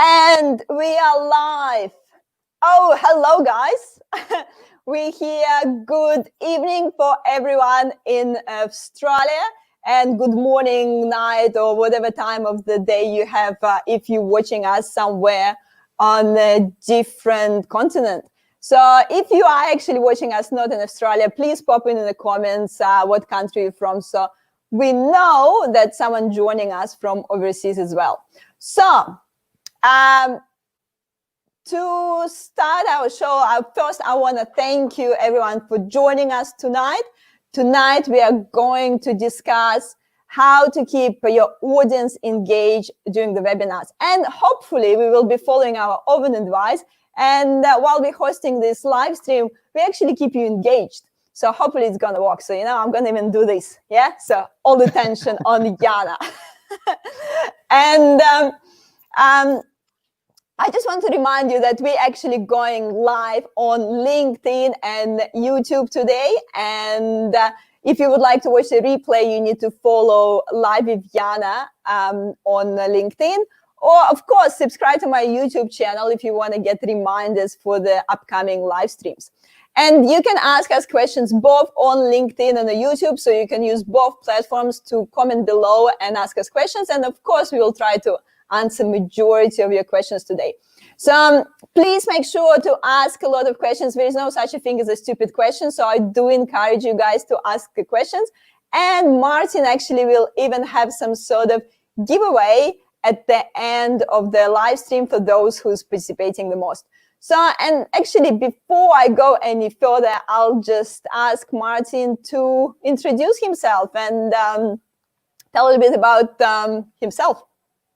And we are live. Oh, hello, guys. We're here. Good evening for everyone in Australia, and good morning, night, or whatever time of the day you have if you're watching us somewhere on a different continent. So if you are actually watching us not in Australia, please pop in the comments what country you're from, so we know that someone joining us from overseas as well. So to start our show, first I want to thank you everyone for joining us tonight. Tonight we are going to discuss how to keep your audience engaged during the webinars. And hopefully we will be following our own advice. And while we're hosting this live stream, we actually keep you engaged. So hopefully it's going to work. So, I'm going to even do this. Yeah. So all the tension on Yana. And I just want to remind you that we're actually going live on LinkedIn and YouTube today. And if you would like to watch the replay, you need to follow Live with Yana on LinkedIn. Or, of course, subscribe to my YouTube channel if you want to get reminders for the upcoming live streams. And you can ask us questions both on LinkedIn and on YouTube, so you can use both platforms to comment below and ask us questions. And, of course, we will try to answer majority of your questions today. So please make sure to ask a lot of questions. There is no such a thing as a stupid question. So I do encourage you guys to ask the questions. And Martin actually will even have some sort of giveaway at the end of the live stream for those who's participating the most. So, and actually before I go any further, I'll just ask Martin to introduce himself and tell a little bit about himself.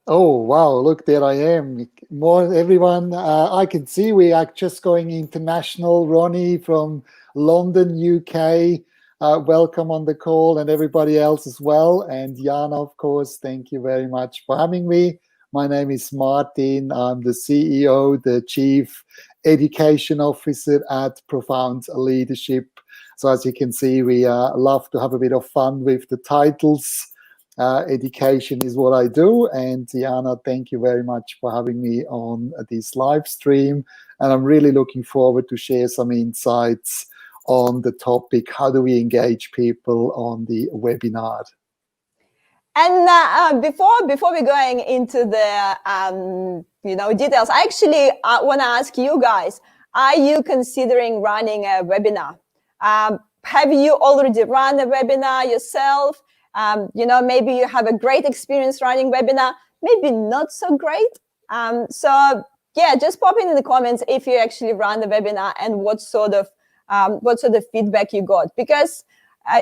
Oh, wow. Look, there I am. More everyone. I can see we are just going international. Ronnie from London, UK. Welcome on the call, and everybody else as well. And Yana, of course, thank you very much for having me. My name is Martin. I'm the CEO, the Chief Education Officer at Profound Leadership. So as you can see, we love to have a bit of fun with the titles. Education is what I do. And Yana, thank you very much for having me on this live stream. And I'm really looking forward to share some insights on the topic, how do we engage people on the webinar? And before we're going into the details, I actually want to ask you guys: are you considering running a webinar? Have you already run a webinar yourself? Maybe you have a great experience running webinar, maybe not so great. So yeah, just pop in the comments if you actually run the webinar and what sort of feedback you got, because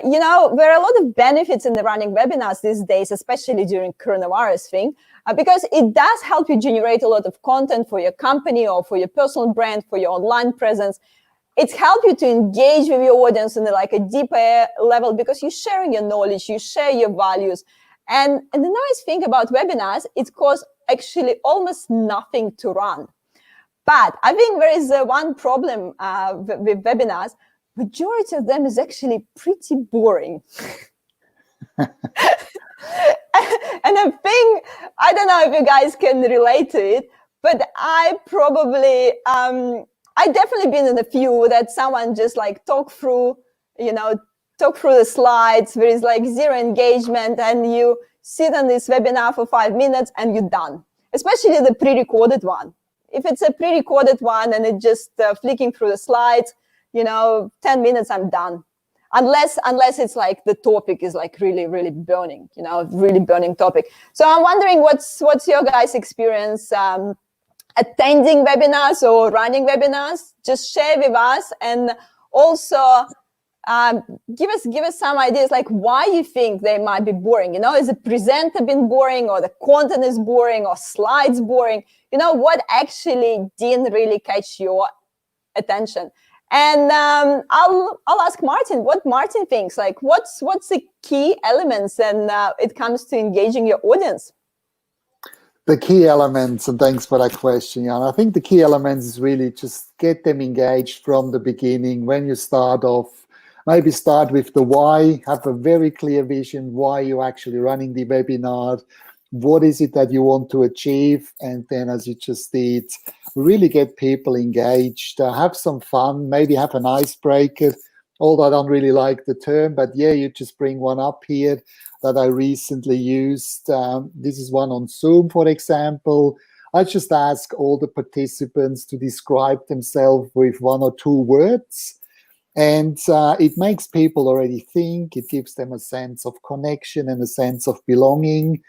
there are a lot of benefits in the running webinars these days, especially during coronavirus thing, because it does help you generate a lot of content for your company or for your personal brand, for your online presence. It's helped you to engage with your audience on a deeper level, because you're sharing your knowledge, you share your values. And the nice thing about webinars, it costs actually almost nothing to run. But I think there is one problem with webinars. Majority of them is actually pretty boring. And I don't know if you guys can relate to it, but I definitely been in a few that someone just talk through the slides. There is zero engagement, and you sit on this webinar for 5 minutes and you're done. Especially the pre-recorded one. If it's a pre-recorded one and it's just flicking through the slides, 10 minutes, I'm done. Unless it's the topic is really, really burning, really burning topic. So I'm wondering what's your guys' experience attending webinars or running webinars? Just share with us, and also give us some ideas why you think they might be boring. Is the presenter been boring, or the content is boring, or slides boring? What actually didn't really catch your attention? And I'll ask Martin what Martin thinks. What's the key elements when it comes to engaging your audience? The key elements, and thanks for that question, Jan. I think the key elements is really just get them engaged from the beginning. When you start off, maybe start with the why, have a very clear vision why you're actually running the webinar, what is it that you want to achieve, and then, as you just did, really get people engaged, have some fun, maybe have an icebreaker. Although I don't really like the term, but yeah, you just bring one up here that I recently used. This is one on Zoom, for example. I just ask all the participants to describe themselves with 1 or 2 words. And it makes people already think. It gives them a sense of connection and a sense of belonging.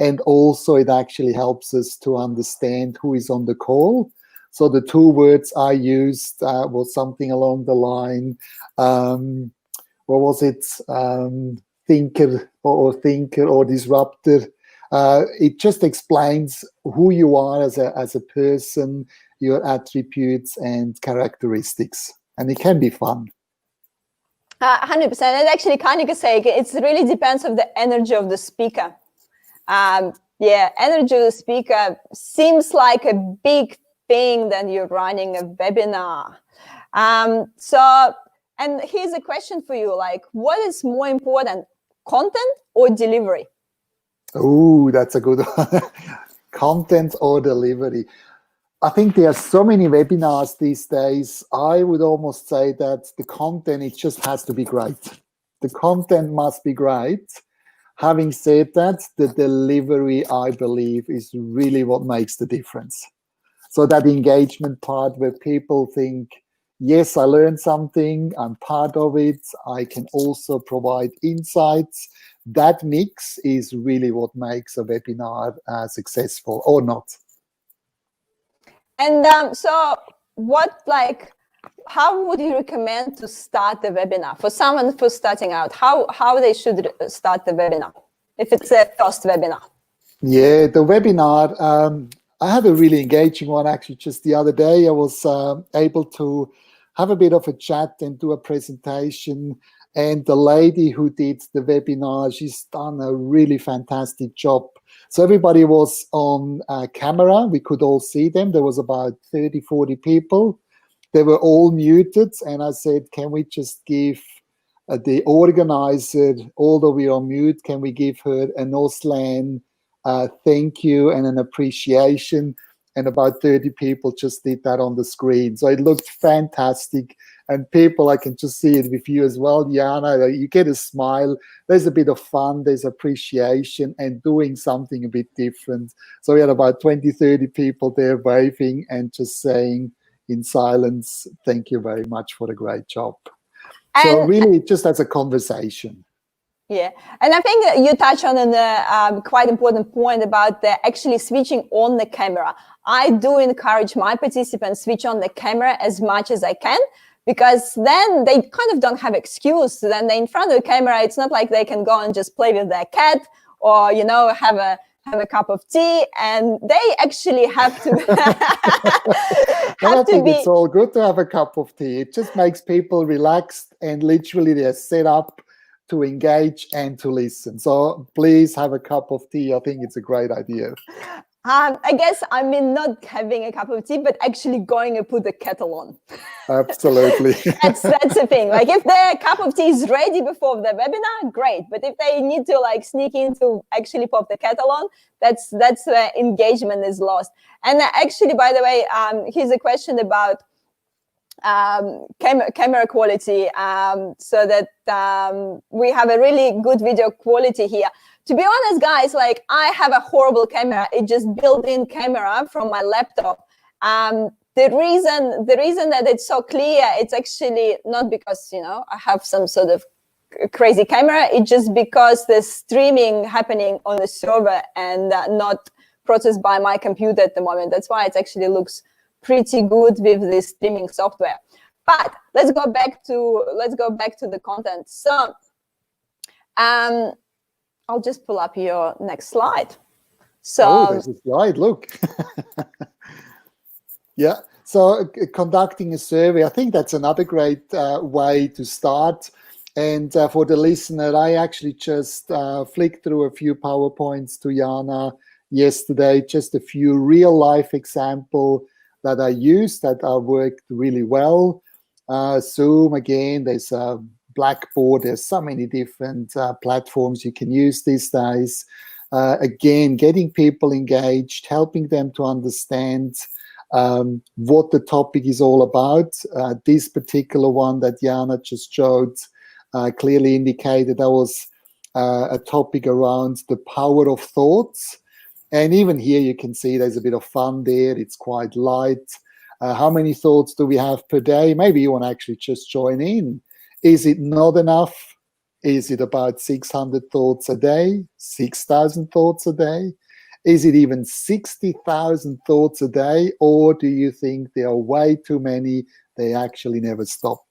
And also it actually helps us to understand who is on the call. So the 2 words I used was something along the line, what was it? Thinker or disruptor. It just explains who you are as a person, your attributes and characteristics. And it can be fun. 100%. And actually, Kanika saying it really depends on the energy of the speaker. Yeah, energy of the speaker seems like a big thing that you're running a webinar. And here's a question for you, like, what is more important, content or delivery? Oh, that's a good one. Content or delivery. I think there are so many webinars these days. I would almost say that the content, it just has to be great. The content must be great. Having said that, the delivery, I believe, is really what makes the difference. So that engagement part where people think, yes, I learned something, I'm part of it, I can also provide insights. That mix is really what makes a webinar successful or not. And so how would you recommend to start the webinar for someone for starting out? How they should start the webinar if it's a first webinar? Yeah, the webinar, I had a really engaging one actually just the other day. I was able to have a bit of a chat and do a presentation. And the lady who did the webinar, she's done a really fantastic job. So everybody was on camera. We could all see them. There was about 30, 40 people. They were all muted. And I said, can we just give the organizer, although we are on mute, can we give her an Auslan thank you and an appreciation? And about 30 people just did that on the screen. So it looked fantastic. And people, I can just see it with you as well, Yana, you get a smile. There's a bit of fun, there's appreciation and doing something a bit different. So we had about 20, 30 people there waving and just saying in silence, thank you very much for the great job. So really just as a conversation. Yeah, and I think that you touch on a quite important point about the actually switching on the camera. I do encourage my participants switch on the camera as much as I can, because then they kind of don't have excuse. Then they're in front of the camera. It's not like they can go and just play with their cat or, you know, have a cup of tea, and they actually have to I think it's all good to have a cup of tea. It just makes people relaxed and literally they're set up to engage and to listen. So please have a cup of tea. I think it's a great idea. I guess I mean not having a cup of tea, but actually going and put the kettle on. Absolutely. that's the thing. Like if their cup of tea is ready before the webinar, great. But if they need to like sneak in to actually pop the kettle on, that's where engagement is lost. And actually, by the way, here's a question about camera quality, so that we have a really good video quality here. To be honest, guys, like I have a horrible camera. It just built-in camera from my laptop. The reason that it's so clear, it's actually not because, you know, I have some sort of crazy camera. It's just because the streaming happening on the server and not processed by my computer at the moment. That's why it actually looks pretty good with the streaming software. But let's go back to the content. So I'll just pull up your next slide. So there's a slide, look. Yeah, so conducting a survey, I think that's another great way to start. And for the listener, I actually just flicked through a few PowerPoints to Yana yesterday, just a few real life examples that I used that worked really well. Zoom, again, there's a Blackboard, there's so many different platforms you can use these days. Again, getting people engaged, helping them to understand what the topic is all about. This particular one that Yana just showed clearly indicated that was a topic around the power of thoughts. And even here you can see there's a bit of fun there. It's quite light. How many thoughts do we have per day? Maybe you want to actually just join in. Is it not enough? Is it about 600 thoughts a day? 6,000 thoughts a day? Is it even 60,000 thoughts a day? Or do you think there are way too many? They actually never stop.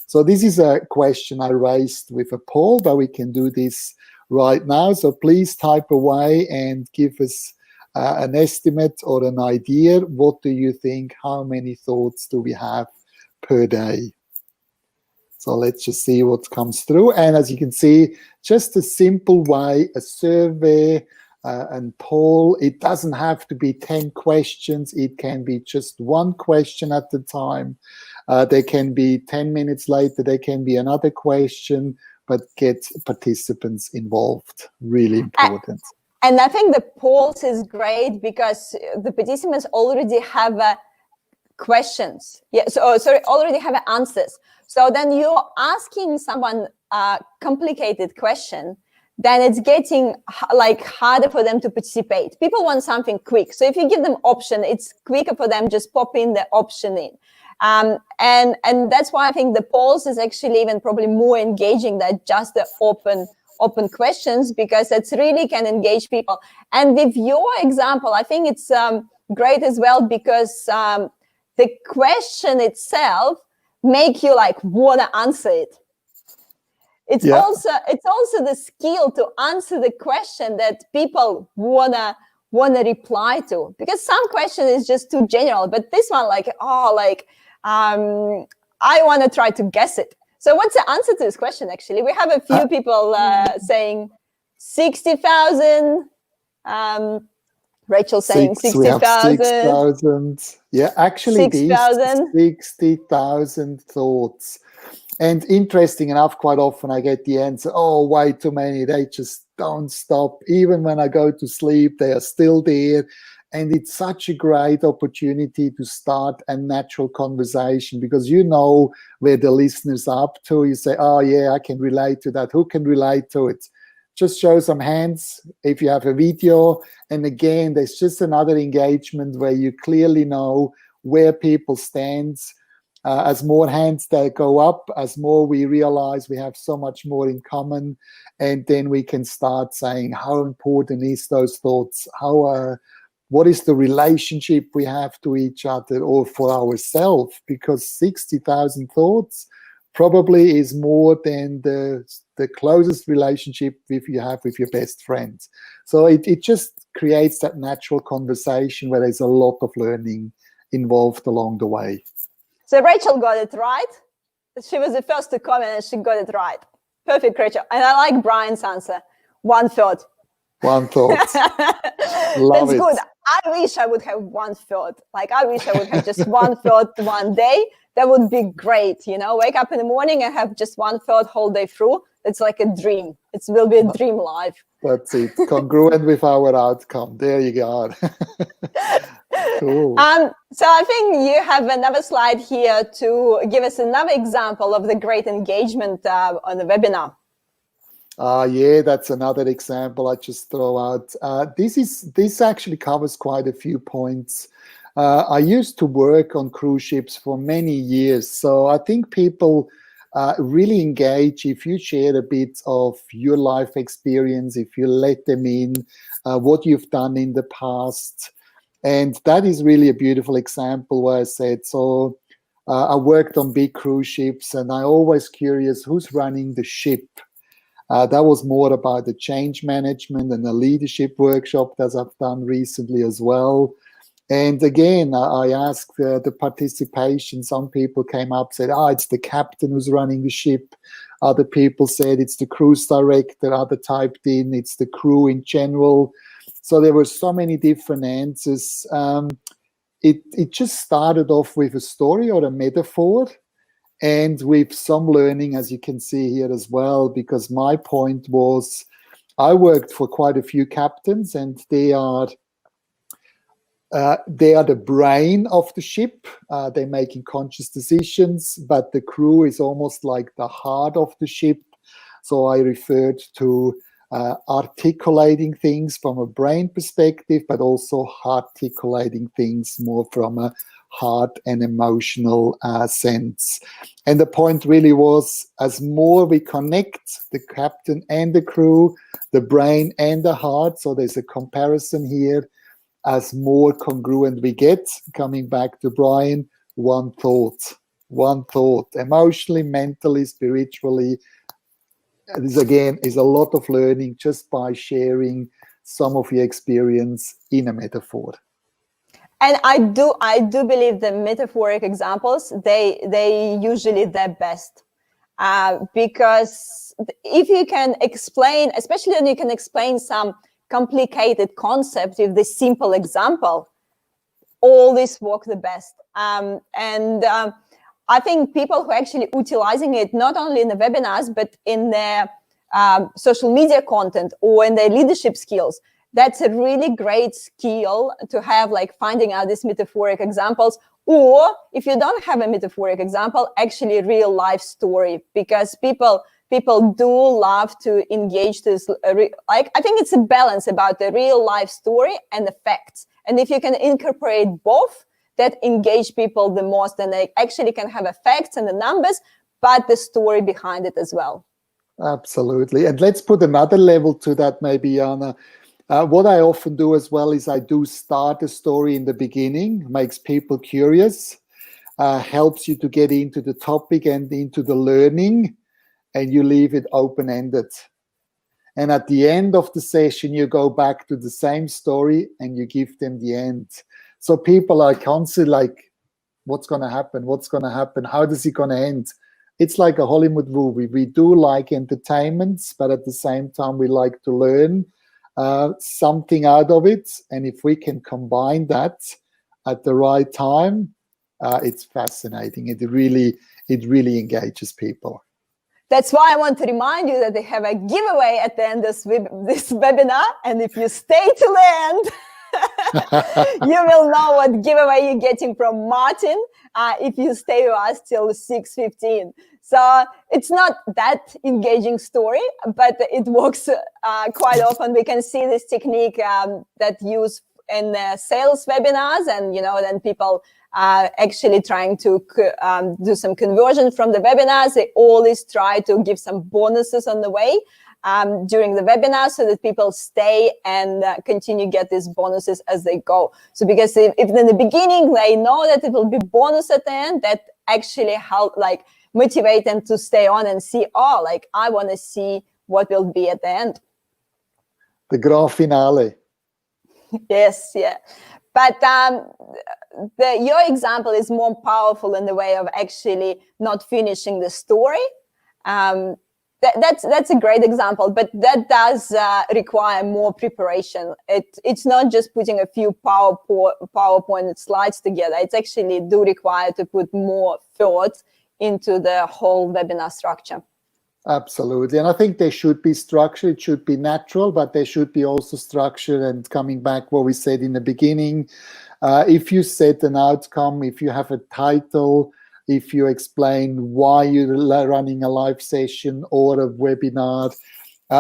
So this is a question I raised with a poll, but we can do this right now. So please type away and give us an estimate or an idea. What do you think? How many thoughts do we have per day? So let's just see what comes through. And as you can see, just a simple way, a survey and poll. It doesn't have to be 10 questions. It can be just one question at a time. There can be 10 minutes later, there can be another question, but get participants involved. Really important. And I think the polls is great because the participants already have questions. Yeah, so sorry, already have answers. So then you're asking someone a complicated question, then it's getting like harder for them to participate. People want something quick. So if you give them option, it's quicker for them just pop in the option in. And that's why I think the polls is actually even probably more engaging than just the open questions, because it's really can engage people. And with your example, I think it's great as well, because the question itself make you like want to answer it. It's also the skill to answer the question that people wanna reply to, because some question is just too general, but this one I want to try to guess it. So what's the answer to this question? Actually, we have a few people saying 60,000. Rachel saying 60,000. 6,000. Yeah, actually, 6,000. 60,000 thoughts. And interesting enough, quite often I get the answer, oh, way too many. They just don't stop. Even when I go to sleep, they are still there. And it's such a great opportunity to start a natural conversation, because you know where the listeners are up to. You say, oh, yeah, I can relate to that. Who can relate to it? Just show some hands if you have a video. And again, there's just another engagement where you clearly know where people stand. As more hands that go up, as more we realize we have so much more in common. And then we can start saying, how important is those thoughts? What is the relationship we have to each other or for ourselves? Because 60,000 thoughts probably is more than the closest relationship you have with your best friend. So it just creates that natural conversation where there's a lot of learning involved along the way. So Rachel got it right. She was the first to comment and she got it right. Perfect, Rachel. And I like Brian's answer. One thought. One thought. Love That's it. good. I wish I would have one thought. Like, I wish I would have just one thought one day. That would be great. You know, wake up in the morning and have just one thought whole day through. It's like a dream. It will be a dream life. That's it. Congruent with our outcome. There you go. Cool. So I think you have another slide here to give us another example of the great engagement on the webinar. Yeah, that's another example I just throw out. This actually covers quite a few points. I used to work on cruise ships for many years, so I think people really engage if you share a bit of your life experience, if you let them in, what you've done in the past. And that is really a beautiful example where I said, so I worked on big cruise ships and I always curious who's running the ship. That was more about the change management and the leadership workshop that I've done recently as well. And again, I asked the participation. Some people came up, said, it's the captain who's running the ship. Other people said it's the cruise director. Other typed in, it's the crew in general. So there were so many different answers. It just started off with a story or a metaphor, and with some learning, as you can see here as well, because my point was I worked for quite a few captains, and they are the brain of the ship. They're making conscious decisions, but the crew is almost like the heart of the ship. So I referred to articulating things from a brain perspective, but also articulating things more from a heart and emotional sense. And the point really was, as more we connect the captain and the crew, the brain and the heart, so there's a comparison here, as more congruent we get, coming back to Brian, one thought, emotionally, mentally, spiritually. This again is a lot of learning just by sharing some of your experience in a metaphor. And I do believe the metaphoric examples, they usually the best. Because if you can explain, especially when you can explain some complicated concept with this simple example, all this work the best. I think people who are actually utilizing it not only in the webinars but in their social media content or in their leadership skills, that's a really great skill to have, like finding out these metaphoric examples. Or if you don't have a metaphoric example, actually real life story, because people do love to engage this. I think it's a balance about the real life story and the facts. And if you can incorporate both, that engage people the most, and they actually can have the facts and the numbers, but the story behind it as well. Absolutely. And let's put another level to that, maybe, Yana. What I often do as well is I do start a story in the beginning, makes people curious, helps you to get into the topic and into the learning, and you leave it open-ended. And at the end of the session, you go back to the same story and you give them the end. So people are constantly like, what's going to happen? What's going to happen? How is it going to end? It's like a Hollywood movie. We do like entertainments, but at the same time, we like to learn something out of it. And if we can combine that at the right time, it's fascinating. It really engages people. That's why I want to remind you that they have a giveaway at the end of this webinar. And if you stay to the end, you will know what giveaway you're getting from Martin if you stay with us till 6:15. So it's not that engaging story, but it works quite often. We can see this technique that used in sales webinars, and then people actually trying to do some conversion from the webinars. They always try to give some bonuses on the way during the webinar, so that people stay and continue get these bonuses as they go. So because if in the beginning they know that it will be bonus at the end, that actually help motivate them to stay on and see, I want to see what will be at the end. The grand finale. Yes, yeah. But your example is more powerful in the way of actually not finishing the story. That's a great example, but that does require more preparation. It's not just putting a few PowerPoint slides together. It's actually do require to put more thought into the whole webinar structure. Absolutely. And I think there should be structure. It should be natural, but there should be also structure. And coming back what we said in the beginning, if you set an outcome, if you have a title, if you explain why you're running a live session or a webinar,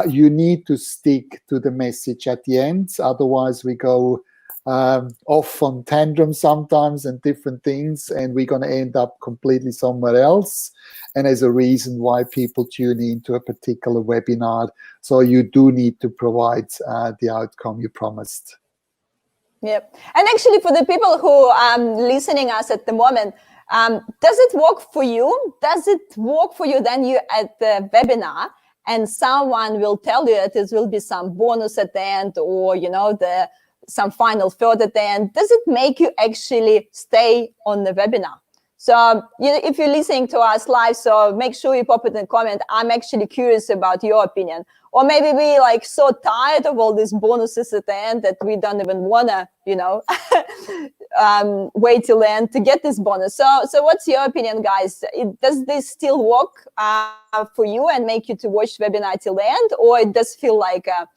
you need to stick to the message at the end. Otherwise, we go off on tantrums sometimes and different things, and we're going to end up completely somewhere else. And there's a reason why people tune into a particular webinar. So you do need to provide the outcome you promised. Yep. And actually, for the people who are listening us at the moment, does it work for you? Does it work for you then you at the webinar and someone will tell you that there will be some bonus at the end, or, some final thought at the end? Does it make you actually stay on the webinar? So if you're listening to us live, so make sure you pop it in the comment. I'm actually curious about your opinion. Or maybe we so tired of all these bonuses at the end that we don't even want to, way to learn to get this bonus. So what's your opinion, guys? Does this still work for you and make you to watch webinar till the end, or it does feel like a,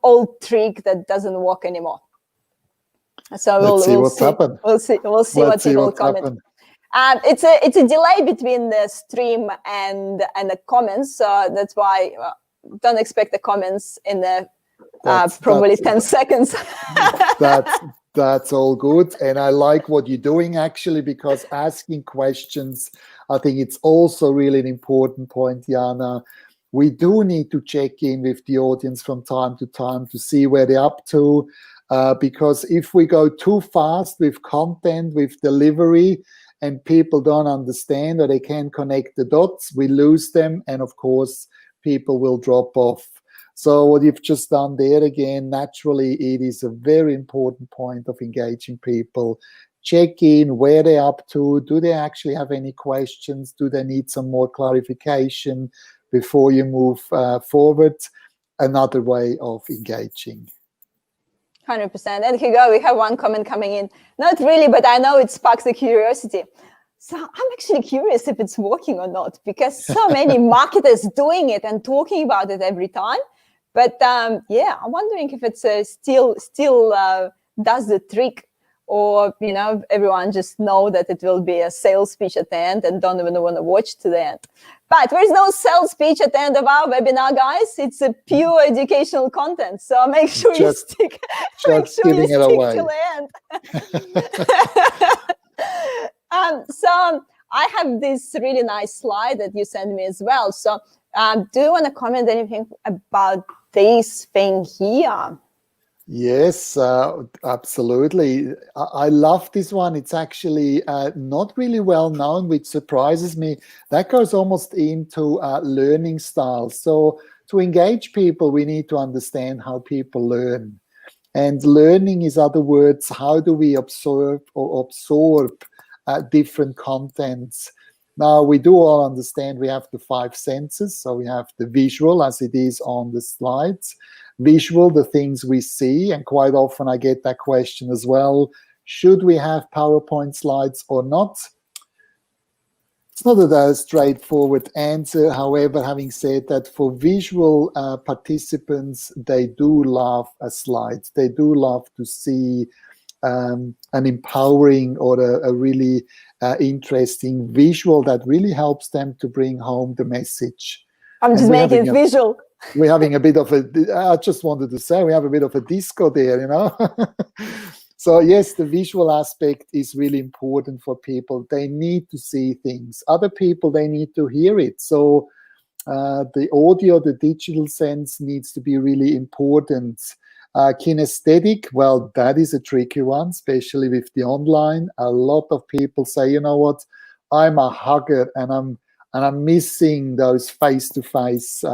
old trick that doesn't work anymore? So Let's see we'll what's see. happened. We'll see what people comment. It's a delay between the stream and the comments, so that's why don't expect the comments in the probably 10 seconds. That's all good, and I like what you're doing actually, because asking questions, I think it's also really an important point, Yana. We do need to check in with the audience from time to time to see where they're up to, because if we go too fast with content, with delivery, and people don't understand or they can't connect the dots, we lose them, and of course, people will drop off. So what you've just done there again, naturally, it is a very important point of engaging people. Check in where they're up to. Do they actually have any questions? Do they need some more clarification before you move forward? Another way of engaging. 100%. And here we go. We have one comment coming in. Not really, but I know it sparks the curiosity. So I'm actually curious if it's working or not, because so many marketers doing it and talking about it every time. But yeah, I'm wondering if it's still does the trick, or everyone just know that it will be a sales speech at the end and don't even want to watch to the end. But there is no sales speech at the end of our webinar, guys. It's a pure educational content. So make sure you stick. Make sure you stick till the end. So I have this really nice slide that you sent me as well. So do you want to comment anything about this thing here? Yes, absolutely. I love this one. It's actually not really well known, which surprises me. That goes almost into learning styles. So to engage people, we need to understand how people learn. And learning is, other words, how do we absorb different contents? Now, we do all understand we have the 5 senses. So we have the visual, as it is on the slides. Visual, the things we see, and quite often I get that question as well. Should we have PowerPoint slides or not? It's not a straightforward answer. However, having said that, for visual participants, they do love slides. They do love to see an empowering or a really interesting visual that really helps them to bring home the message. I'm just making it visual. We're having a bit of I just wanted to say, we have a bit of a disco there, So yes, the visual aspect is really important for people. They need to see things. Other people, they need to hear it. So the audio, the digital sense needs to be really important. Kinesthetic, well, that is a tricky one, especially with the online. A lot of people say, you know what, I'm a hugger and I'm missing those face-to-face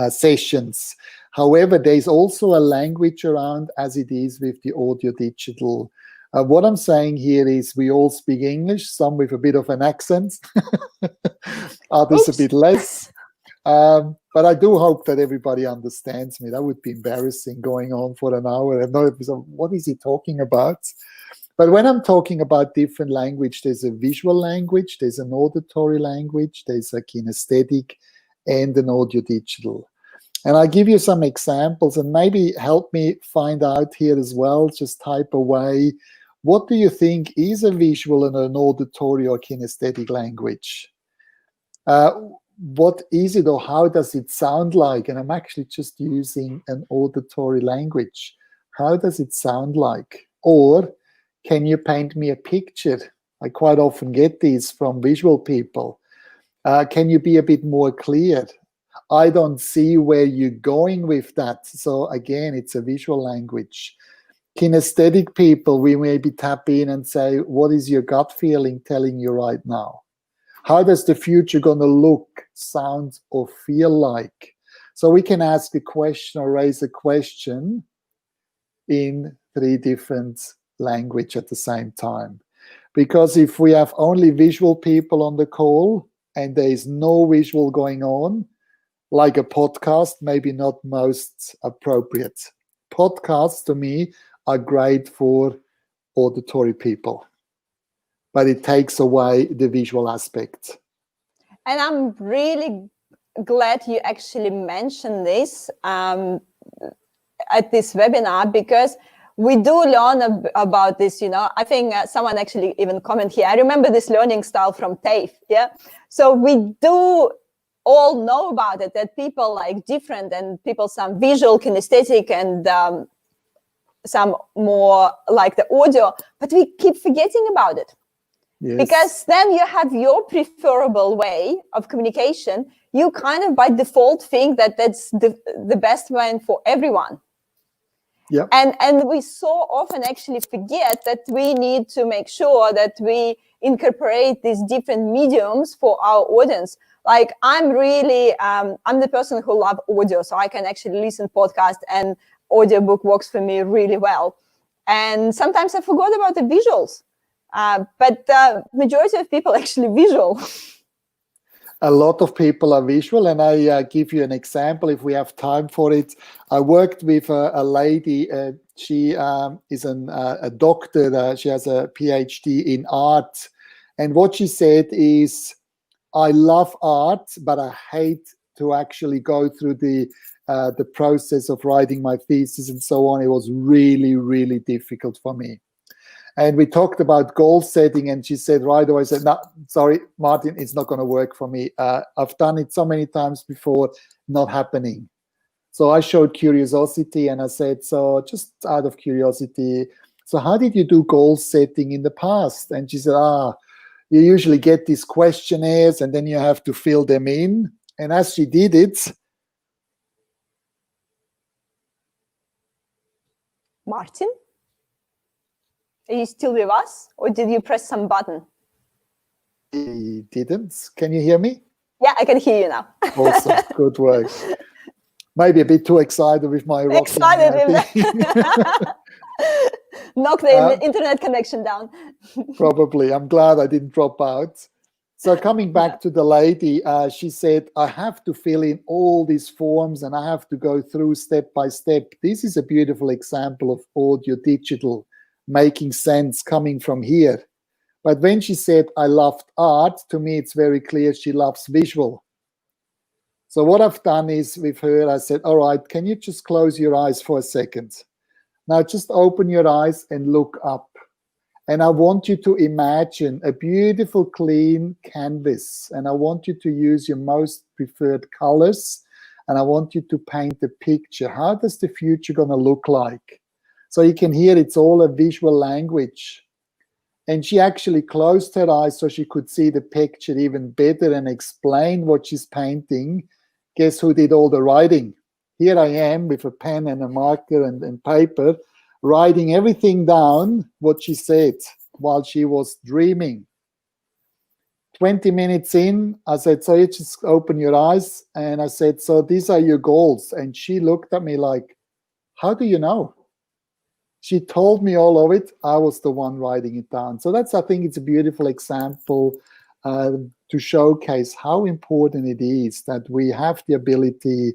sessions. However, there's also a language around, as it is with the audio digital. What I'm saying here is we all speak English, some with a bit of an accent, others a bit less. But I do hope that everybody understands me. That would be embarrassing going on for an hour and know what is he talking about? But when I'm talking about different language, there's a visual language, there's an auditory language, there's a kinesthetic, and an audio digital. And I'll give you some examples and maybe help me find out here as well. Just type away, what do you think is a visual and an auditory or kinesthetic language? What is it, or how does it sound like? And I'm actually just using an auditory language. How does it sound like? Or can you paint me a picture? I quite often get these from visual people. Can you be a bit more clear? I don't see where you're going with that. So again, it's a visual language. Kinesthetic people, we maybe tap in and say, what is your gut feeling telling you right now? How does the future gonna look, sound, or feel like? So we can ask a question or raise a question in 3 different languages at the same time. Because if we have only visual people on the call and there is no visual going on, like a podcast, maybe not most appropriate. Podcasts, to me, are great for auditory people, but it takes away the visual aspect. And I'm really glad you actually mentioned this at this webinar, because we do learn about this, I think someone actually even commented here. I remember this learning style from TAFE, yeah? So we do all know about it, that people like different, and people, some visual, kinesthetic, and some more like the audio, but we keep forgetting about it. Yes. Because then you have your preferable way of communication. You kind of by default think that that's the best one for everyone. Yeah. And we so often actually forget that we need to make sure that we incorporate these different mediums for our audience. Like I'm really, I'm the person who loves audio, so I can actually listen podcast, and audiobook works for me really well. And sometimes I forgot about the visuals, but majority of people actually visual. A lot of people are visual, and I give you an example if we have time for it. I worked with a lady. She is a doctor. She has a PhD in art, and what she said is, "I love art, but I hate to actually go through the process of writing my thesis and so on. It was really, really difficult for me." And we talked about goal setting, and she said right away, said, "No, sorry, Martin, it's not going to work for me. I've done it so many times before, not happening." So I showed curiosity, and I said, "So just out of curiosity, so how did you do goal setting in the past?" And she said, "You usually get these questionnaires, and then you have to fill them in." And as she did it, Martin? Are you still with us, or did you press some button? He didn't. Can you hear me? Yeah, I can hear you now. Awesome. Good work. Maybe a bit too excited with my rocking. Excited. Knock the internet connection down. Probably. I'm glad I didn't drop out. So coming back to the lady, she said, "I have to fill in all these forms, and I have to go through step by step." This is a beautiful example of audio digital making sense coming from here. But when she said, "I loved art," to me, it's very clear she loves visual. So what I've done is with her, I said, "All right, can you just close your eyes for a second? Now just open your eyes and look up. And I want you to imagine a beautiful, clean canvas. And I want you to use your most preferred colors. And I want you to paint a picture. How does the future going to look like?" So you can hear it's all a visual language. And she actually closed her eyes so she could see the picture even better and explain what she's painting. Guess who did all the writing? Here I am with a pen and a marker and paper, writing everything down, what she said, while she was dreaming. 20 minutes in, I said, "So you just open your eyes." And I said, "So these are your goals." And she looked at me like, "How do you know?" She told me all of it. I was the one writing it down. So that's, I think it's a beautiful example to showcase how important it is that we have the ability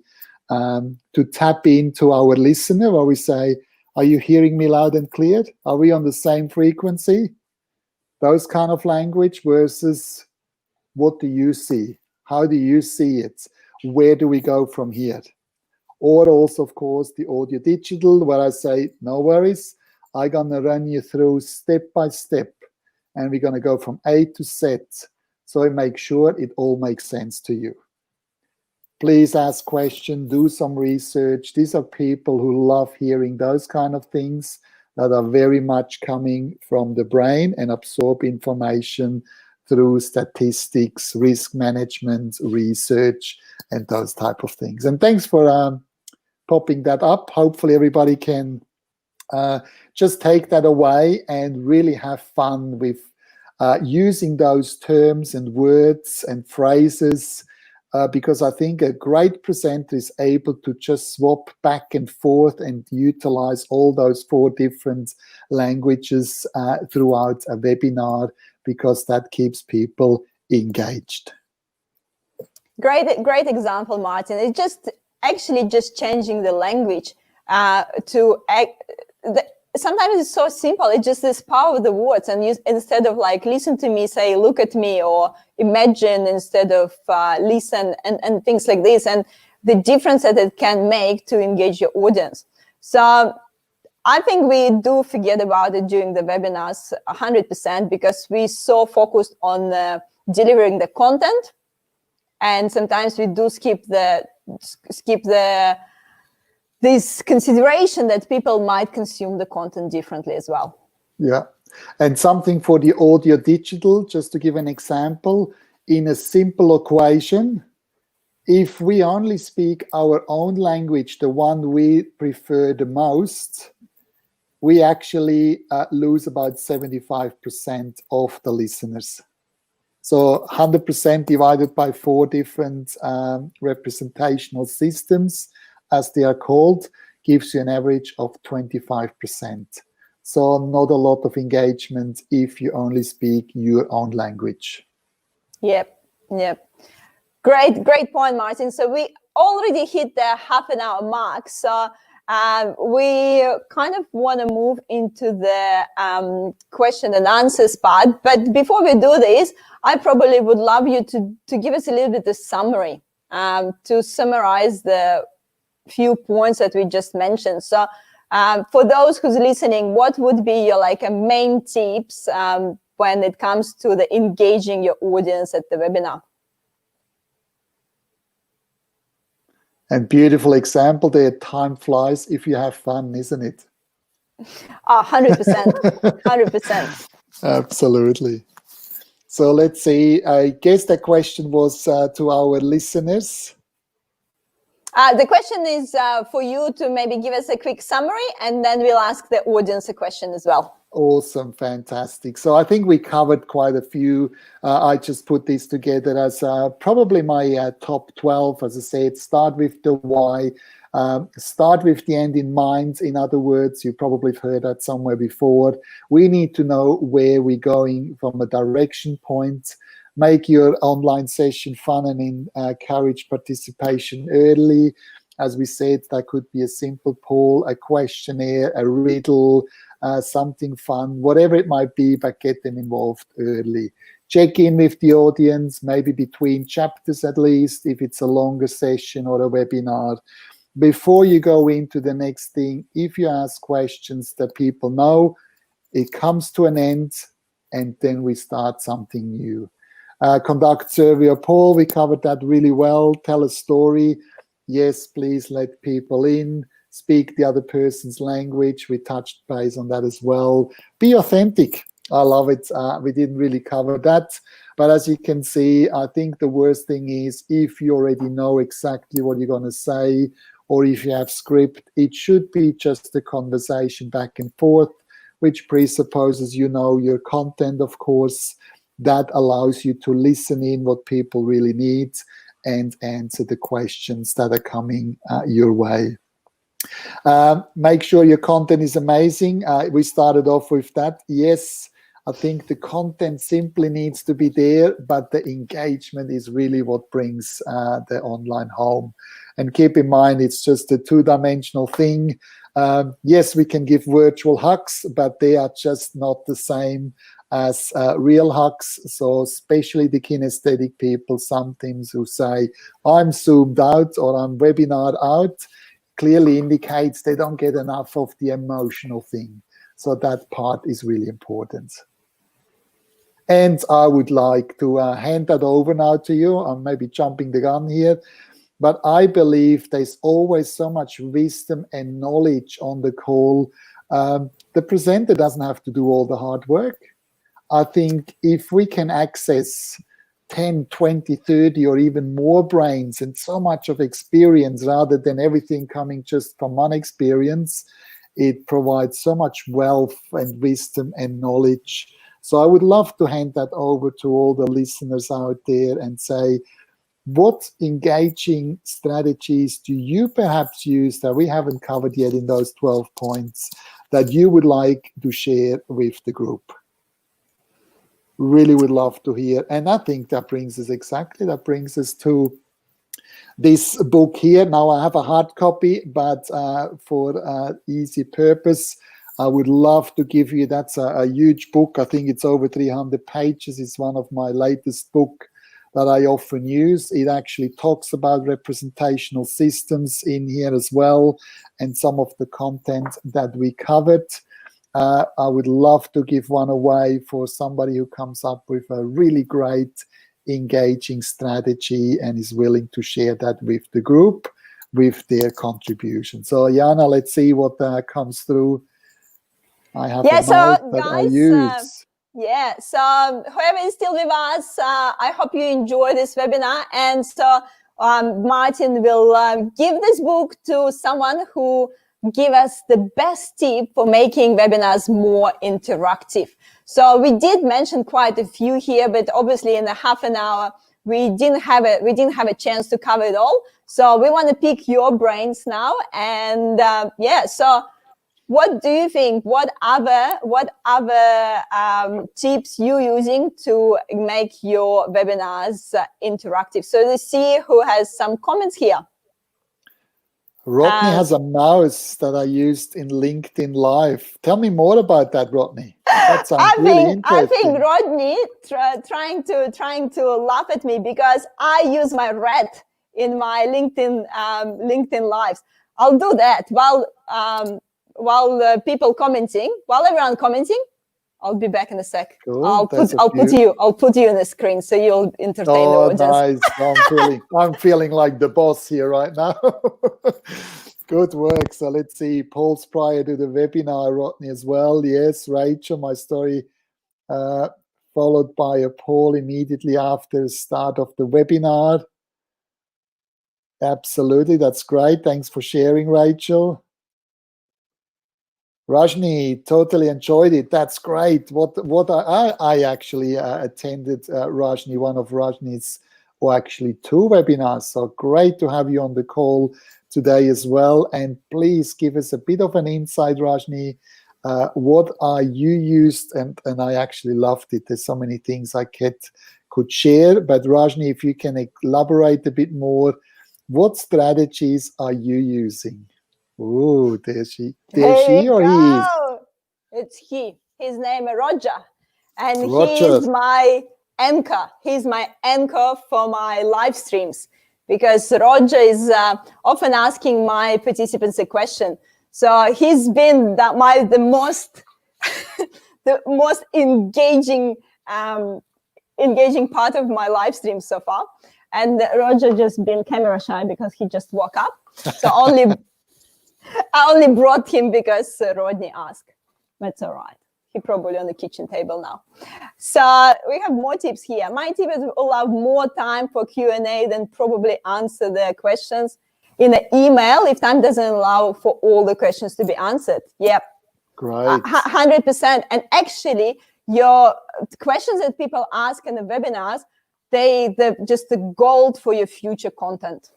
to tap into our listener, where we say, "Are you hearing me loud and clear? Are we on the same frequency?" Those kind of language versus what do you see? How do you see it? Where do we go from here? Or also, of course, the audio digital, where I say, "No worries, I'm going to run you through step by step, and we're going to go from A to Z. So I make sure it all makes sense to you." Please ask questions, do some research. These are people who love hearing those kind of things that are very much coming from the brain and absorb information through statistics, risk management, research, and those type of things. And thanks for popping that up. Hopefully everybody can just take that away and really have fun with using those terms and words and phrases, because I think a great presenter is able to just swap back and forth and utilize all those 4 different languages throughout a webinar, because that keeps people engaged. Great example, Martin. It's just actually just changing the language sometimes it's so simple. It's just this power of the words. And instead of like, listen to me, say, look at me, or imagine instead of listen, and things like this. And the difference that it can make to engage your audience. So I think we do forget about it during the webinars 100%, because we're so focused on delivering the content. And sometimes we do skip this consideration that people might consume the content differently as well. Yeah. And something for the audio digital, just to give an example, in a simple equation, if we only speak our own language, the one we prefer the most, we actually lose about 75% of the listeners. So 100% divided by 4 different representational systems, as they are called, gives you an average of 25%. So not a lot of engagement if you only speak your own language. Yep. Great point, Martin. So we already hit the half-an-hour mark. So we kind of want to move into the question and answers part. But before we do this, I probably would love you to give us a little bit of summary, to summarize the few points that we just mentioned. So for those who's listening, what would be your main tips when it comes to the engaging your audience at the webinar? And beautiful example there, time flies if you have fun, isn't it? 100%. 100%. Absolutely. So let's see, I guess the question was to our listeners. The question is for you to maybe give us a quick summary, and then we'll ask the audience a question as well. Awesome, fantastic. So I think we covered quite a few. I just put this together as probably my top 12. As I said, start with the why, start with the end in mind. In other words, you probably have heard that somewhere before. We need to know where we're going from a direction point. Make your online session fun and encourage participation early. As we said, that could be a simple poll, a questionnaire, a riddle, something fun, whatever it might be, but get them involved early. Check in with the audience, maybe between chapters at least, if it's a longer session or a webinar. Before you go into the next thing, if you ask questions that people know, it comes to an end, and then we start something new. Conduct survey or poll, we covered that really well. Tell a story. Yes, please let people in. Speak the other person's language. We touched base on that as well. Be authentic. I love it. We didn't really cover that. But as you can see, I think the worst thing is if you already know exactly what you're going to say, or if you have script, it should be just a conversation back and forth, which presupposes you know your content, of course. That allows you to listen in what people really need and answer the questions that are coming your way. Make sure your content is amazing. We started off with that. Yes, I think the content simply needs to be there, but the engagement is really what brings the online home. And keep in mind, it's just a 2-dimensional thing. Yes, we can give virtual hugs, but they are just not the same as real hugs. So especially the kinesthetic people sometimes who say, I'm zoomed out or I'm webinar out, clearly indicates they don't get enough of the emotional thing. So that part is really important. And I would like to hand that over now to you. I'm maybe jumping the gun here, but I believe there's always so much wisdom and knowledge on the call. The presenter doesn't have to do all the hard work. I think if we can access 10, 20, 30, or even more brains and so much of experience rather than everything coming just from one experience, it provides so much wealth and wisdom and knowledge. So I would love to hand that over to all the listeners out there and say, what engaging strategies do you perhaps use that we haven't covered yet in those 12 points that you would like to share with the group? Really would love to hear. And I think that brings us to this book here. Now I have a hard copy, but for easy purpose, I would love to give you, that's a huge book. I think it's over 300 pages. It's one of my latest book that I often use. It actually talks about representational systems in here as well, and some of the content that we covered. I would love to give one away for somebody who comes up with a really great engaging strategy and is willing to share that with the group with their contribution. So Yana, let's see what comes through. I have a mouse that I use. So whoever is still with us, I hope you enjoy this webinar. And so Martin will give this book to someone who give us the best tip for making webinars more interactive. So we did mention quite a few here, but obviously in a half an hour, we didn't have a chance to cover it all. So we want to pick your brains now. And so what do you think? What other tips you using to make your webinars interactive? So let's see who has some comments here. Rodney has a mouse that I used in LinkedIn Live. Tell me more about that, Rodney. That sounds really interesting. I think Rodney trying to laugh at me because I use my red in my LinkedIn Lives. I'll do that while people commenting, while everyone commenting. I'll be back in a sec. Cool. I'll put you on the screen so you'll entertain the audience. Nice. I'm feeling like the boss here right now. Good work. So let's see. Polls prior to the webinar, Rodney, as well. Yes, Rachel, my story, followed by a poll immediately after the start of the webinar. Absolutely, that's great. Thanks for sharing, Rachel. Rajni, totally enjoyed it. That's great. I actually attended Rajni, one of Rajni's, or actually 2 webinars. So great to have you on the call today as well. And please give us a bit of an insight, Rajni. What are you used? And I actually loved it. There's so many things I could share. But Rajni, if you can elaborate a bit more, what strategies are you using? Oh, there's she or he is? It's he. His name is Roger. And Roger. He's my anchor. He's my anchor for my live streams because Roger is often asking my participants a question. So he's been the most the most engaging part of my live stream so far. And Roger just been camera shy because he just woke up. So I only brought him because Rodney asked. That's all right. He's probably on the kitchen table now. So we have more tips here. My tip is we'll have more time for Q&A than probably answer the questions in an email if time doesn't allow for all the questions to be answered. Yep. Great. 100%. And actually, your questions that people ask in the webinars, they're just the gold for your future content.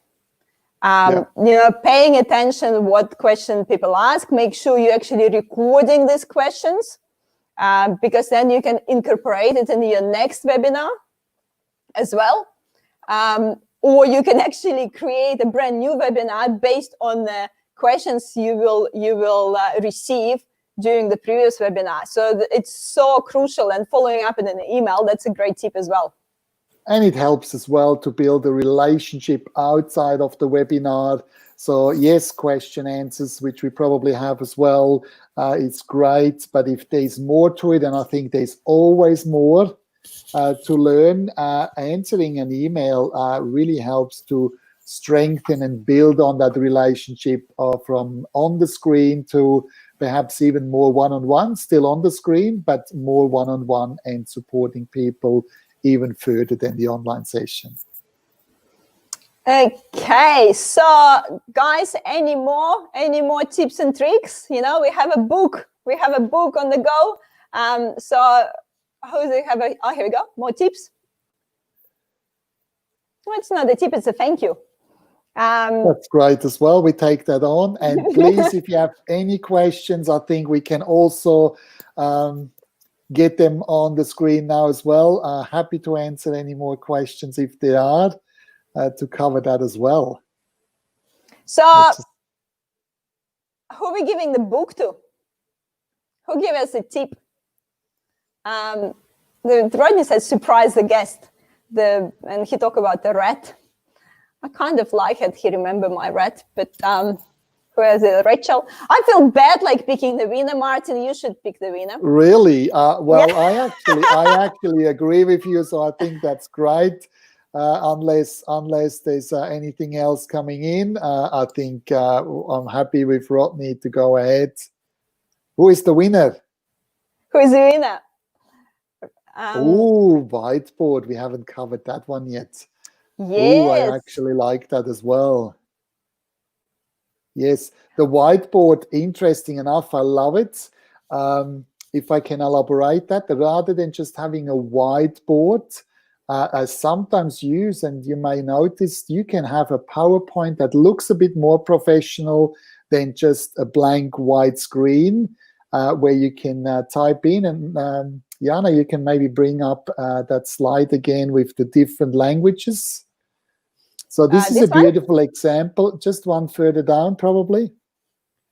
Paying attention to what question people ask, make sure you're actually recording these questions because then you can incorporate it in your next webinar as well. Or you can actually create a brand new webinar based on the questions you will receive during the previous webinar. So it's so crucial, and following up in an email, that's a great tip as well. And it helps as well to build a relationship outside of the webinar. So yes, question answers, which we probably have as well. It's great, but if there's more to it, and I think there's always more to learn, answering an email really helps to strengthen and build on that relationship from on the screen to perhaps even more one-on-one, still on the screen, but more one-on-one and supporting people even further than the online session. Okay, so guys, any more tips and tricks? We have a book. We have a book on the go. So who do we have? Oh, here we go. More tips. Well, it's not a tip, it's a thank you. That's great as well. We take that on. And please, if you have any questions, I think we can also get them on the screen now as well. Happy to answer any more questions if there are, to cover that as well. So who are we giving the book to? Who gave us a tip? Rodney said, surprise the guest. And he talked about the rat. I kind of like it. He remembered my rat, but who is it? Rachel. I feel bad like picking the winner. Martin, you should pick the winner. Really? Well, Yeah. I actually agree with you. So I think that's great. Unless there's anything else coming in, I think I'm happy with Rodney to go ahead. Who is the winner? Who is the winner? Oh, whiteboard. We haven't covered that one yet. Yes. Oh, I actually like that as well. Yes, the whiteboard, interesting enough. I love it. If I can elaborate that, rather than just having a whiteboard, I sometimes use, and you may notice, you can have a PowerPoint that looks a bit more professional than just a blank white screen where you can type in. And Yana, you can maybe bring up that slide again with the different languages. So this is a beautiful example. Just one further down, probably.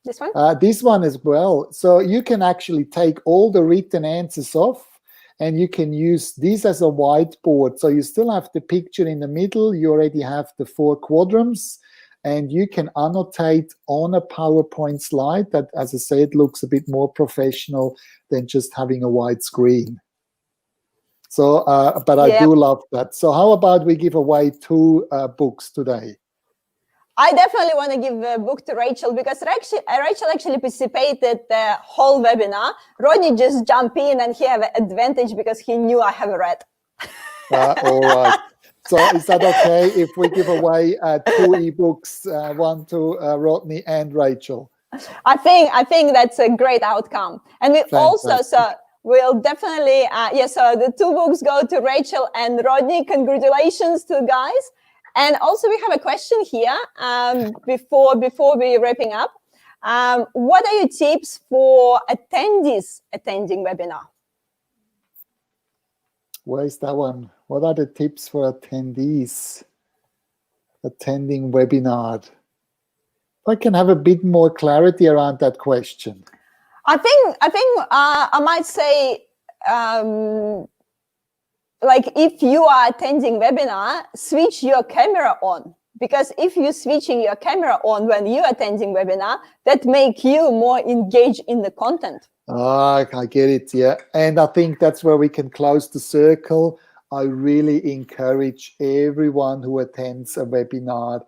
This one? This one as well. So you can actually take all the written answers off, and you can use this as a whiteboard. So you still have the picture in the middle. You already have the 4 quadrants, and you can annotate on a PowerPoint slide that, as I said, looks a bit more professional than just having a white screen. So, but I do love that. So how about we give away 2 books today? I definitely want to give a book to Rachel, because Rachel actually participated the whole webinar. Rodney just jumped in, and he have an advantage because he knew I have a rat. All right. So is that okay if we give away 2 ebooks, one to Rodney and Rachel? I think that's a great outcome. And we also, so we'll definitely, so the 2 books go to Rachel and Rodney. Congratulations to guys. And also we have a question here before we're wrapping up. What are your tips for attendees attending webinar? Where is that one? What are the tips for attendees attending webinar? If I can have a bit more clarity around that question. I think I might say, like, if you are attending webinar, switch your camera on, because if you're switching your camera on when you're attending webinar, that make you more engaged in the content. I get it, yeah. And I think that's where we can close the circle. I really encourage everyone who attends a webinar,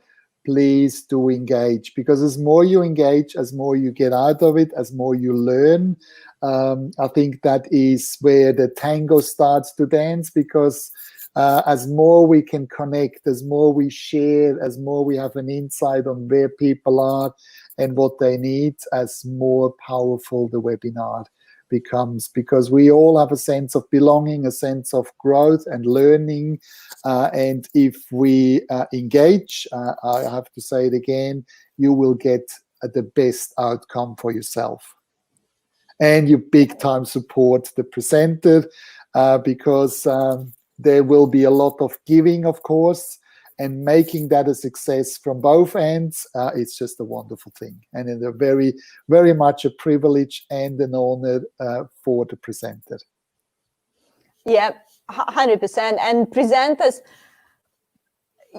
please do engage, because as more you engage, as more you get out of it, as more you learn. I think that is where the tango starts to dance, because as more we can connect, as more we share, as more we have an insight on where people are and what they need, as more powerful the webinar becomes, because we all have a sense of belonging, a sense of growth and learning. And if we engage, I have to say it again, you will get the best outcome for yourself. And you big time support the presenter, because there will be a lot of giving, of course, and making that a success from both ends. It's just a wonderful thing, and it's a very, very much a privilege and an honor for the presenter. Yeah, 100%. And presenters,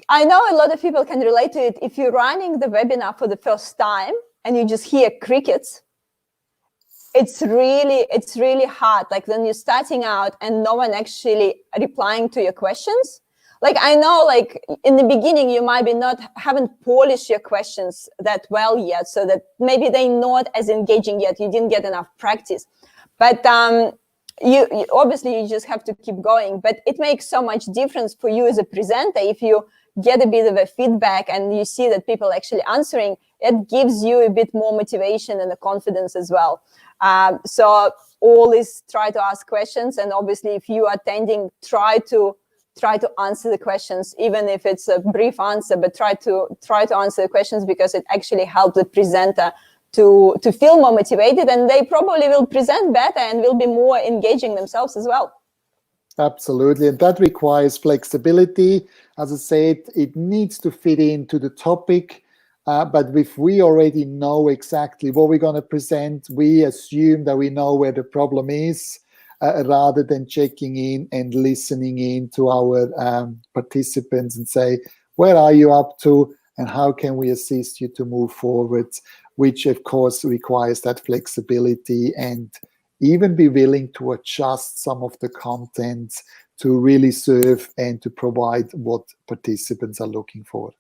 I know a lot of people can relate to it. If you're running the webinar for the first time and you just hear crickets, it's really hard. Like when you're starting out and no one actually replying to your questions. Like I know, like in the beginning, you might be haven't polished your questions that well yet, so that maybe they're not as engaging yet. You didn't get enough practice, but you obviously you just have to keep going. But it makes so much difference for you as a presenter if you get a bit of a feedback and you see that people actually answering. It gives you a bit more motivation and the confidence as well. So always try to ask questions, and obviously if you are attending, try to answer the questions, even if it's a brief answer, but try to answer the questions, because it actually helps the presenter to feel more motivated, and they probably will present better and will be more engaging themselves as well. Absolutely, and that requires flexibility. As I said, it needs to fit into the topic. But if we already know exactly what we're going to present, we assume that we know where the problem is, rather than checking in and listening in to our participants and say, where are you up to and how can we assist you to move forward, which of course requires that flexibility and even be willing to adjust some of the content to really serve and to provide what participants are looking for.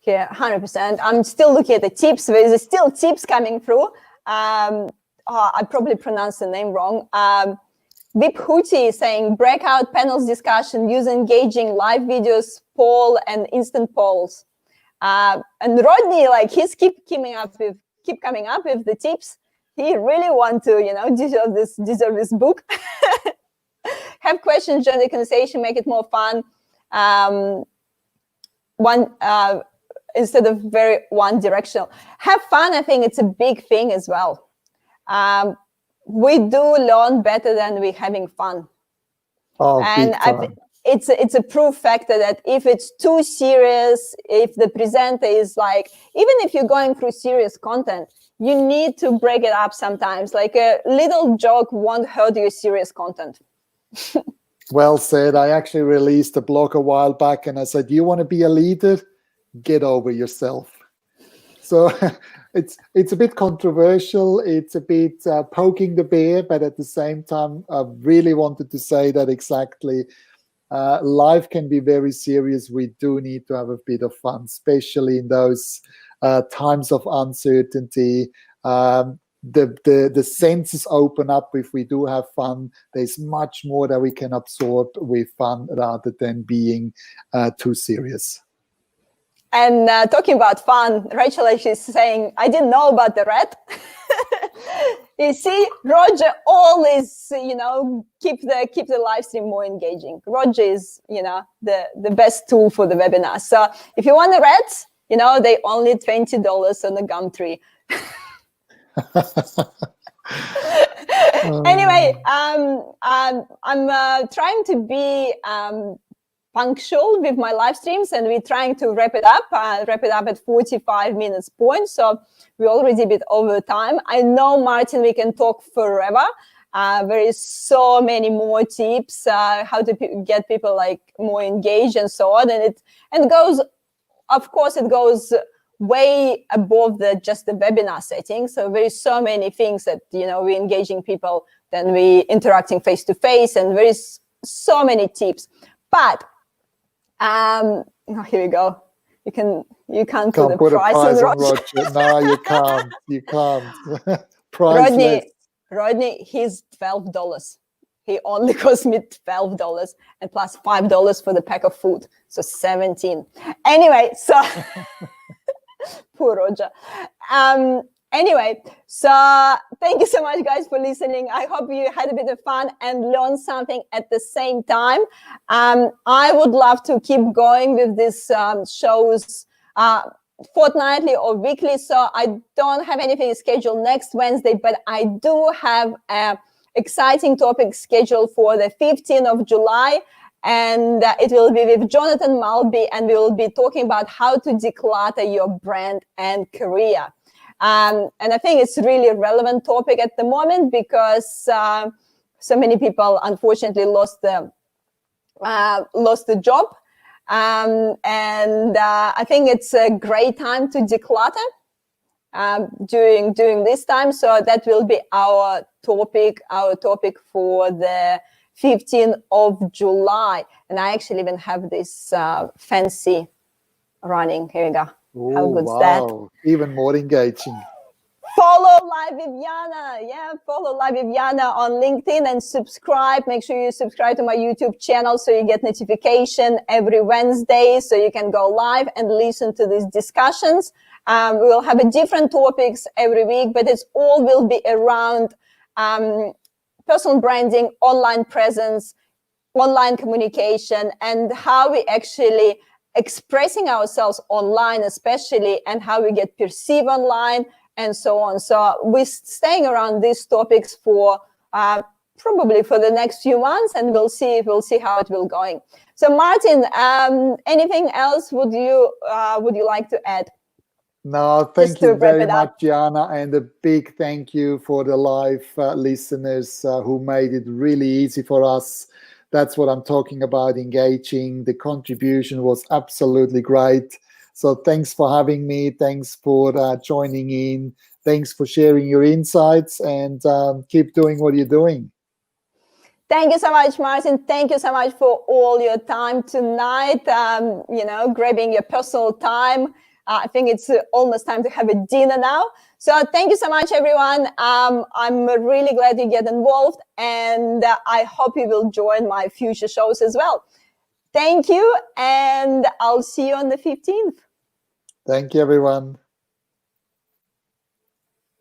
Yeah, 100%. I'm still looking at the tips. There's still tips coming through. I probably pronounced the name wrong. Vip Hootie is saying breakout panels discussion, use engaging live videos, poll and instant polls. And Rodney, like he's keep coming up with the tips. He really want to, deserve this book. Have questions during the conversation, make it more fun. Instead of very one-directional. Have fun, I think it's a big thing as well. We do learn better than we're having fun. Oh, and it's a proof factor that if it's too serious, if the presenter is like, even if you're going through serious content, you need to break it up sometimes. Like a little joke won't hurt your serious content. Well said. I actually released a blog a while back and I said, do you want to be a leader? Get over yourself. So it's a bit controversial. It's a bit poking the bear, but at the same time, I really wanted to say that exactly. Life can be very serious. We do need to have a bit of fun, especially in those times of uncertainty. The senses open up if we do have fun. There's much more that we can absorb with fun rather than being too serious. And talking about fun, Rachel is saying, I didn't know about the red. You see, Roger always, keep the live stream more engaging. Roger is, the best tool for the webinar. So if you want the reds, they only $20 on the Gumtree. Anyway, I'm trying to be punctual with my live streams, and we're trying to wrap it up at 45 minutes point. So we're already a bit over time. I know, Martin, we can talk forever. There is so many more tips, how to get people like more engaged and so on. And it goes, of course, it goes way above just the webinar setting. So there is so many things that, we're engaging people, then we interacting face to face, and there is so many tips. But here we go. You can't put a price on Roger. No, you can't. Rodney, he's $12. He only cost me $12 and plus $5 for the pack of food, so 17. Anyway, so poor Roger. Anyway, so thank you so much, guys, for listening. I hope you had a bit of fun and learned something at the same time. I would love to keep going with these shows fortnightly or weekly. So I don't have anything scheduled next Wednesday, but I do have an exciting topic scheduled for the 15th of July. And it will be with Jonathan Mulby, and we will be talking about how to declutter your brand and career. And I think it's really a relevant topic at the moment because so many people, unfortunately, lost the job. And I think it's a great time to declutter during this time. So that will be our topic for the 15th of July. And I actually even have this fancy running. Here we go. Ooh, how good's wow. that? Even more engaging. Follow Live with Yana. Yeah, follow Live with Yana on LinkedIn and subscribe. Make sure you subscribe to my YouTube channel so you get notification every Wednesday so you can go live and listen to these discussions. We will have a different topics every week, but it's all will be around personal branding, online presence, online communication, and how we actually expressing ourselves online, especially, and how we get perceived online and so on. So we're staying around these topics for probably for the next few months, and we'll see how it will going. So Martin, anything else would you like to add? No, thank you very much, Yana, and a big thank you for the live listeners who made it really easy for us. That's what I'm talking about, engaging. The contribution was absolutely great. So thanks for having me. Thanks for joining in. Thanks for sharing your insights, and keep doing what you're doing. Thank you so much, Martin. Thank you so much for all your time tonight, grabbing your personal time. I think it's almost time to have a dinner now. So thank you so much, everyone. I'm really glad you get involved, and I hope you will join my future shows as well. Thank you, and I'll see you on the 15th. Thank you, everyone.